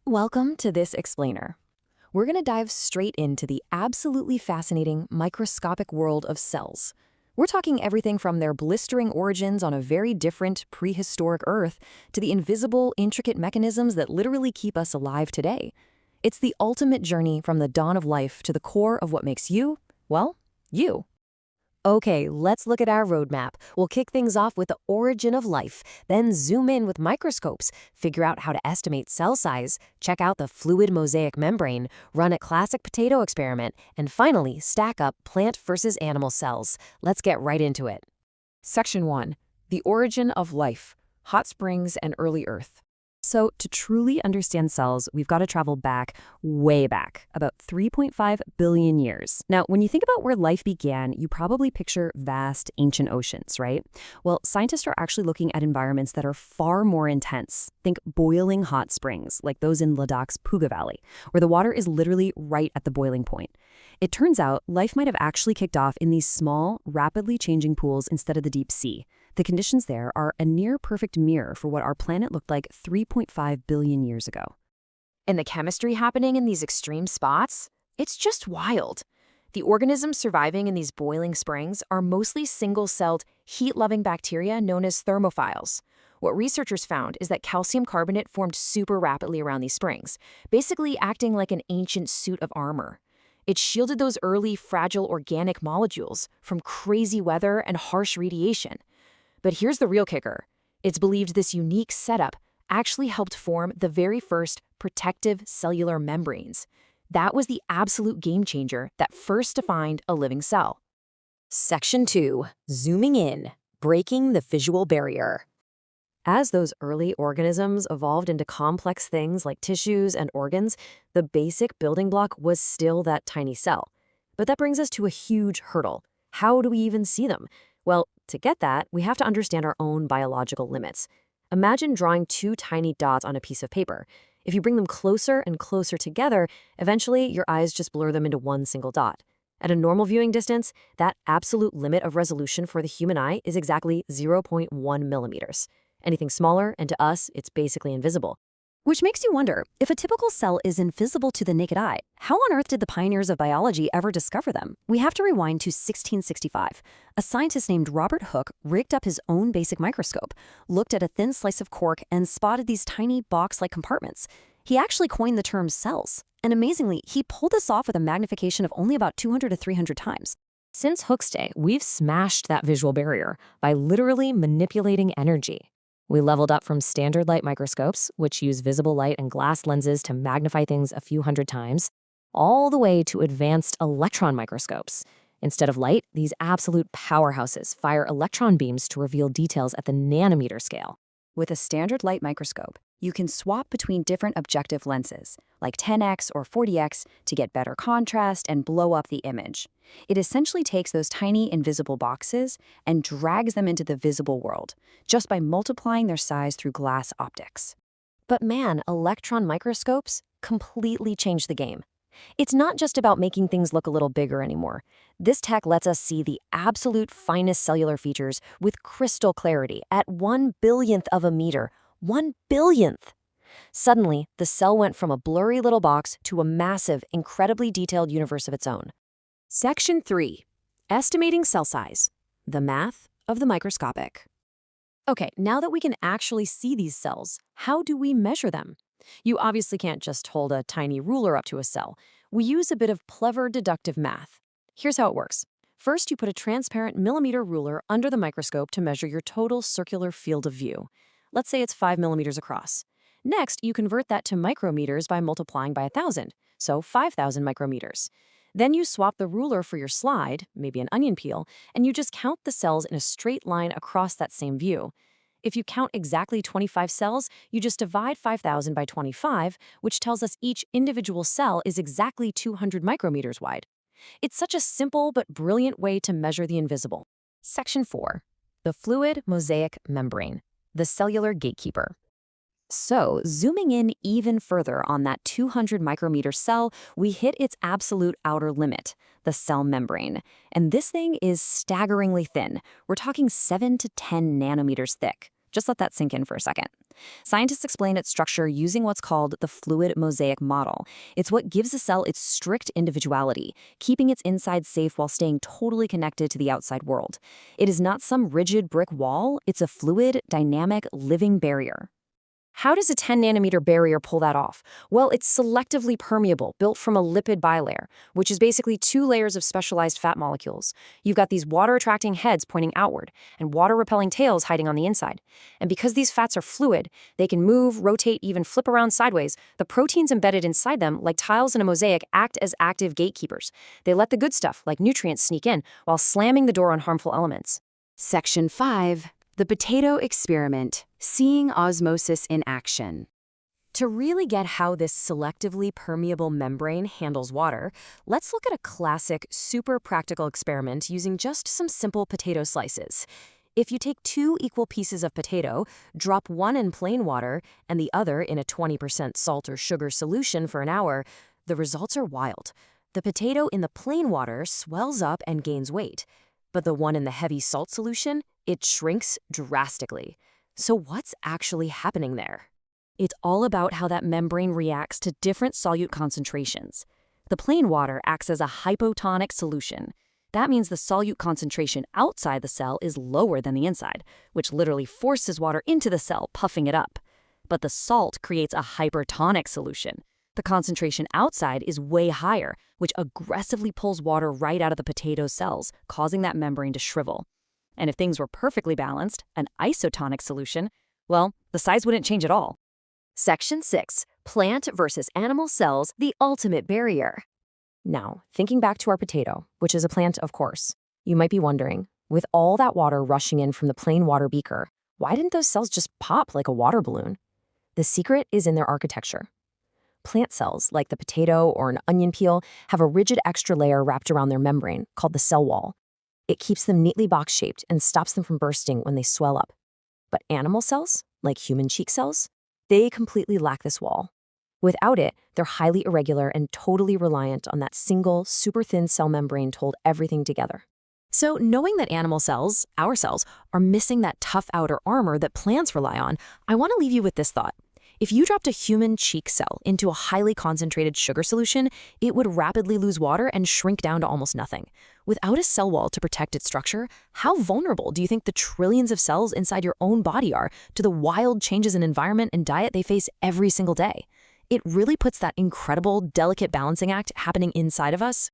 Welcome to this explainer. We're going to dive straight into the absolutely fascinating microscopic world of cells. We're talking everything from their blistering origins on a very different prehistoric Earth to the invisible, intricate mechanisms that literally keep us alive today. It's the ultimate journey from the dawn of life to the core of what makes you, well, you. Okay, let's look at our roadmap. We'll kick things off with the origin of life, then zoom in with microscopes, figure out how to estimate cell size, check out the fluid mosaic membrane, run a classic potato experiment, and finally stack up plant versus animal cells. Let's get right into it. Section 1. The origin of life, hot springs and early Earth. So to truly understand cells, we've got to travel back, way back, about 3.5 billion years. Now, when you think about where life began, you probably picture vast, ancient oceans, right? Well, scientists are actually looking at environments that are far more intense. Think boiling hot springs, like those in Ladakh's Puga Valley, where the water is literally right at the boiling point. It turns out life might have actually kicked off in these small, rapidly changing pools instead of the deep sea. The conditions there are a near-perfect mirror for what our planet looked like 3.5 billion years ago. And the chemistry happening in these extreme spots? It's just wild. The organisms surviving in these boiling springs are mostly single-celled, heat-loving bacteria known as thermophiles. What researchers found is that calcium carbonate formed super rapidly around these springs, basically acting like an ancient suit of armor. It shielded those early, fragile organic molecules from crazy weather and harsh radiation. But here's the real kicker. It's believed this unique setup actually helped form the very first protective cellular membranes. That was the absolute game changer that first defined a living cell. Section 2. Zooming in, breaking the visual barrier. As those early organisms evolved into complex things like tissues and organs, the basic building block was still that tiny cell. But that brings us to a huge hurdle. How do we even see them? Well, to get that, we have to understand our own biological limits. Imagine drawing two tiny dots on a piece of paper. If you bring them closer and closer together, eventually your eyes just blur them into one single dot. At a normal viewing distance, that absolute limit of resolution for the human eye is exactly 0.1 millimeters. Anything smaller, and to us, it's basically invisible. Which makes you wonder, if a typical cell is invisible to the naked eye, how on earth did the pioneers of biology ever discover them? We have to rewind to 1665. A scientist named Robert Hooke rigged up his own basic microscope, looked at a thin slice of cork, and spotted these tiny box-like compartments. He actually coined the term cells. And amazingly, he pulled this off with a magnification of only about 200 to 300 times. Since Hooke's day, we've smashed that visual barrier by literally manipulating energy. We leveled up from standard light microscopes, which use visible light and glass lenses to magnify things a few hundred times, all the way to advanced electron microscopes. Instead of light, these absolute powerhouses fire electron beams to reveal details at the nanometer scale. With a standard light microscope, you can swap between different objective lenses, like 10x or 40x, to get better contrast and blow up the image. It essentially takes those tiny invisible boxes and drags them into the visible world, just by multiplying their size through glass optics. But man, electron microscopes completely changed the game. It's not just about making things look a little bigger anymore. This tech lets us see the absolute finest cellular features with crystal clarity at 1/1000th of a meter. 1/1000th! Suddenly, the cell went from a blurry little box to a massive, incredibly detailed universe of its own. Section 3. Estimating cell size. The math of the microscopic. Okay, now that we can actually see these cells, how do we measure them? You obviously can't just hold a tiny ruler up to a cell. We use a bit of clever deductive math. Here's how it works. First, you put a transparent millimeter ruler under the microscope to measure your total circular field of view. Let's say it's 5 millimeters across. Next, you convert that to micrometers by multiplying by 1,000, so 5,000 micrometers. Then you swap the ruler for your slide, maybe an onion peel, and you just count the cells in a straight line across that same view. If you count exactly 25 cells, you just divide 5,000 by 25, which tells us each individual cell is exactly 200 micrometers wide. It's such a simple but brilliant way to measure the invisible. Section 4. The fluid mosaic membrane, the cellular gatekeeper. So, zooming in even further on that 200 micrometer cell, we hit its absolute outer limit, the cell membrane. And this thing is staggeringly thin. We're talking 7 to 10 nanometers thick. Just let that sink in for a second. Scientists explain its structure using what's called the fluid mosaic model. It's what gives a cell its strict individuality, keeping its inside safe while staying totally connected to the outside world. It is not some rigid brick wall, it's a fluid, dynamic, living barrier. How does a 10-nanometer barrier pull that off? Well, it's selectively permeable, built from a lipid bilayer, which is basically 2 layers of specialized fat molecules. You've got these water-attracting heads pointing outward, and water-repelling tails hiding on the inside. And because these fats are fluid, they can move, rotate, even flip around sideways. The proteins embedded inside them, like tiles in a mosaic, act as active gatekeepers. They let the good stuff, like nutrients, sneak in, while slamming the door on harmful elements. Section 5. The potato experiment, seeing osmosis in action. To really get how this selectively permeable membrane handles water, let's look at a classic, super practical experiment using just some simple potato slices. If you take 2 equal pieces of potato, drop one in plain water and the other in a 20% salt or sugar solution for an hour, the results are wild. The potato in the plain water swells up and gains weight, but the one in the heavy salt solution, it shrinks drastically. So what's actually happening there? It's all about how that membrane reacts to different solute concentrations. The plain water acts as a hypotonic solution. That means the solute concentration outside the cell is lower than the inside, which literally forces water into the cell, puffing it up. But the salt creates a hypertonic solution. The concentration outside is way higher, which aggressively pulls water right out of the potato cells, causing that membrane to shrivel. And if things were perfectly balanced, an isotonic solution, well, the size wouldn't change at all. Section 6. Plant versus animal cells, the ultimate barrier. Now, thinking back to our potato, which is a plant, of course, you might be wondering, with all that water rushing in from the plain water beaker, why didn't those cells just pop like a water balloon? The secret is in their architecture. Plant cells, like the potato or an onion peel, have a rigid extra layer wrapped around their membrane, called the cell wall. It keeps them neatly box-shaped and stops them from bursting when they swell up. But animal cells, like human cheek cells, they completely lack this wall. Without it, they're highly irregular and totally reliant on that single, super thin cell membrane to hold everything together. So knowing that animal cells, our cells, are missing that tough outer armor that plants rely on, I want to leave you with this thought. If you dropped a human cheek cell into a highly concentrated sugar solution, it would rapidly lose water and shrink down to almost nothing. Without a cell wall to protect its structure, how vulnerable do you think the trillions of cells inside your own body are to the wild changes in environment and diet they face every single day? It really puts that incredible, delicate balancing act happening inside of us